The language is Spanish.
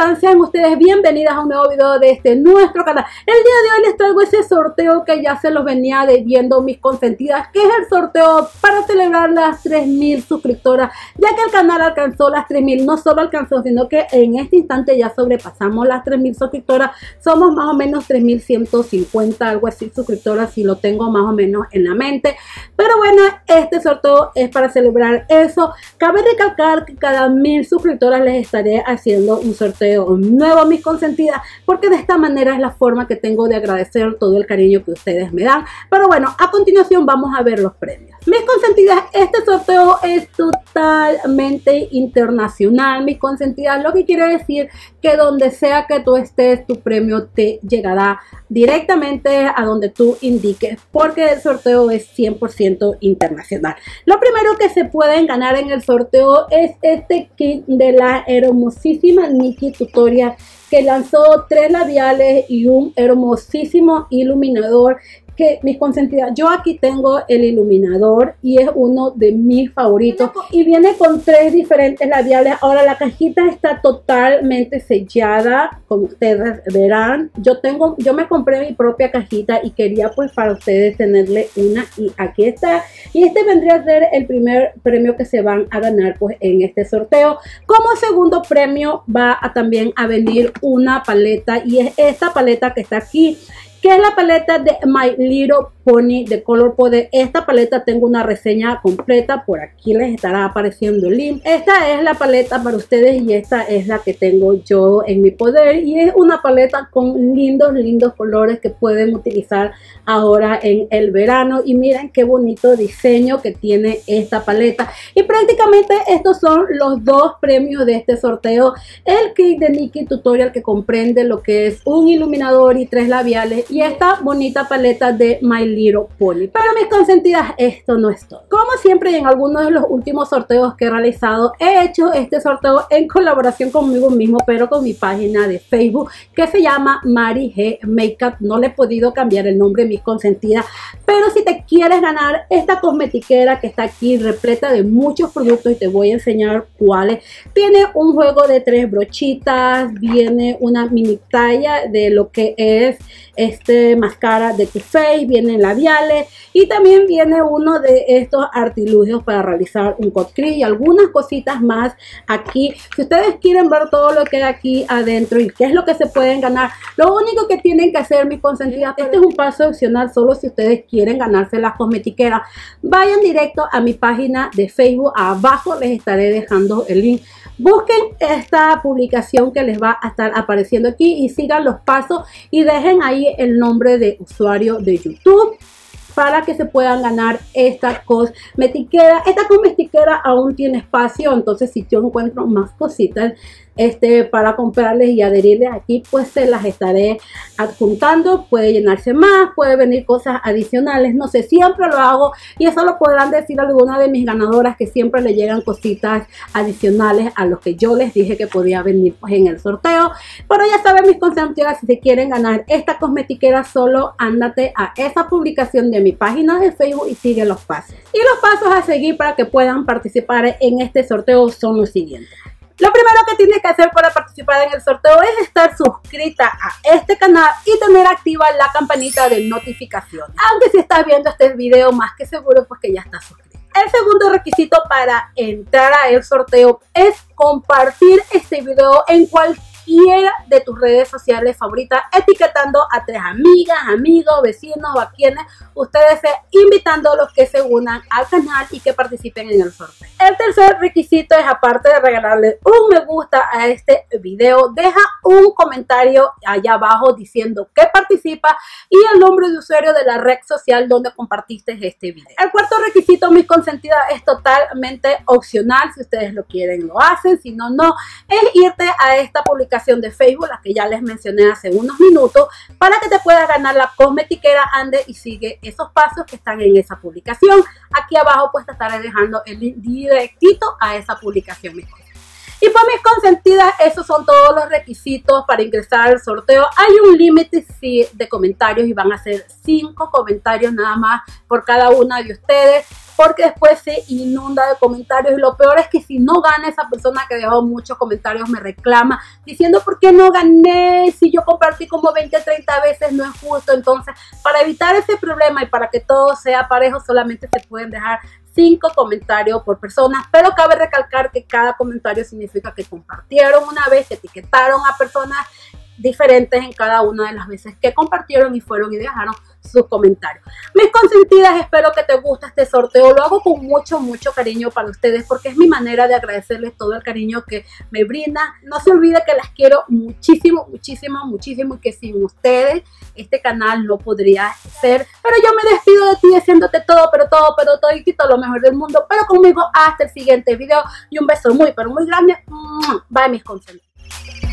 están? Sean ustedes bienvenidas a un nuevo video de nuestro canal. El día de hoy les traigo ese sorteo que ya se los venía debiendo mis consentidas, que es el sorteo para celebrar las 3000 suscriptoras, ya que el canal alcanzó las 3000, no solo alcanzó, sino que en este instante ya sobrepasamos las 3000 suscriptoras. Somos más o menos 3150, algo así, suscriptoras, si lo tengo más o menos en la mente. Pero bueno, este sorteo es para celebrar eso. Cabe recalcar que cada 1000 suscriptoras les estaré haciendo un sorteo nuevo a mis consentidas, porque de esta manera es la forma que tengo de agradecer todo el cariño que ustedes me dan. Pero bueno, a continuación vamos a ver los premios. Mis consentidas, este sorteo es totalmente internacional, mis consentidas, lo que quiere decir que donde sea que tú estés, tu premio te llegará directamente a donde tú indiques, porque el sorteo es 100% internacional. Lo primero que se pueden ganar en el sorteo es este kit de la hermosísima Nikki Tutorial, que lanzó 3 labiales y un hermosísimo iluminador. Que mis consentidas, yo aquí tengo el iluminador y es uno de mis favoritos y viene con 3 diferentes labiales. Ahora la cajita está totalmente sellada, como ustedes verán. Yo me compré mi propia cajita y quería pues para ustedes tenerle una, y aquí está. Y este vendría a ser el primer premio que se van a ganar pues en este sorteo. Como segundo premio va a también a venir una paleta, y es esta paleta que está aquí, que es la paleta de My Little Pony de Color Poder. Esta paleta tengo una reseña completa, por aquí les estará apareciendo el link. Esta es la paleta para ustedes y esta es la que tengo yo en mi poder, y es una paleta con lindos colores que pueden utilizar ahora en el verano. Y miren qué bonito diseño que tiene esta paleta. Y prácticamente estos son los 2 premios de este sorteo: el kit de Nikki Tutorial, que comprende lo que es un iluminador y 3 labiales, y esta bonita paleta de My Little Pony. Pero mis consentidas, esto no es todo. Como siempre, en algunos de los últimos sorteos que he realizado, he hecho este sorteo en colaboración conmigo mismo, pero con mi página de Facebook, que se llama Mari G Makeup. No le he podido cambiar el nombre, mis consentidas. Pero si te quieres ganar esta cosmetiquera que está aquí, repleta de muchos productos, y te voy a enseñar cuáles. Tiene un juego de 3 brochitas, viene una mini talla de lo que es máscara de Too Faced, vienen labiales, y también viene uno de estos artilugios para realizar un cut crease y algunas cositas más aquí. Si ustedes quieren ver todo lo que hay aquí adentro y qué es lo que se pueden ganar, lo único que tienen que hacer, mis consentidas, este es un paso opcional solo si ustedes quieren ganarse las cosmetiqueras. Vayan directo a mi página de Facebook, abajo les estaré dejando el link. Busquen esta publicación que les va a estar apareciendo aquí y sigan los pasos y dejen ahí el nombre de usuario de YouTube para que se puedan ganar esta cosmetiquera. Esta cosmetiquera aún tiene espacio, entonces si yo encuentro más cositas para comprarles y adherirles aquí, pues se las estaré adjuntando. Puede llenarse más, puede venir cosas adicionales, no sé, siempre lo hago, y eso lo podrán decir algunas de mis ganadoras, que siempre le llegan cositas adicionales a los que yo les dije que podía venir pues en el sorteo. Pero ya saben, mis consentidas, si se quieren ganar esta cosmetiquera, solo ándate a esa publicación de mi página de Facebook y sigue los pasos. Y los pasos a seguir para que puedan participar en este sorteo son los siguientes. Lo primero que tienes que hacer para participar en el sorteo es estar suscrita a este canal y tener activa la campanita de notificaciones. Aunque si estás viendo este video, más que seguro pues que ya estás suscrito. El segundo requisito para entrar a el sorteo es compartir este video en cualquiera de tus redes sociales favoritas, etiquetando a 3 amigas, amigos, vecinos o a quienes ustedes invitando a los que se unan al canal y que participen en el sorteo. El tercer requisito es, aparte de regalarle un me gusta a este video, deja un comentario allá abajo diciendo que participa y el nombre de usuario de la red social donde compartiste este video. El cuarto requisito, mis consentidas, es totalmente opcional. Si ustedes lo quieren, lo hacen, si no, no. Es irte a esta publicación de Facebook, la que ya les mencioné hace unos minutos, para que te puedas ganar la cosmetiquera. Ande y sigue esos pasos que están en esa publicación. Aquí abajo pues te estaré dejando el link directito a esa publicación, mis cosas. Y por pues mis consentidas, esos son todos los requisitos para ingresar al sorteo. Hay un límite sí, de comentarios y van a ser 5 comentarios nada más por cada una de ustedes, porque después se inunda de comentarios y lo peor es que si no gana esa persona que dejó muchos comentarios me reclama diciendo ¿por qué no gané? Si yo compartí como 20, 30 veces, no es justo. Entonces, para evitar ese problema y para que todo sea parejo, solamente se pueden dejar 5 comentarios por persona, pero cabe recalcar que cada comentario significa que compartieron una vez, que etiquetaron a personas diferentes en cada una de las veces que compartieron y fueron y dejaron sus comentarios. Mis consentidas, espero que te guste este sorteo. Lo hago con mucho cariño para ustedes porque es mi manera de agradecerles todo el cariño que me brindan. No se olvide que las quiero muchísimo y que sin ustedes este canal no podría ser. Pero yo me despido de ti deseándote todo y quito lo mejor del mundo. Pero conmigo hasta el siguiente video y un beso muy grande. Bye mis consentidas.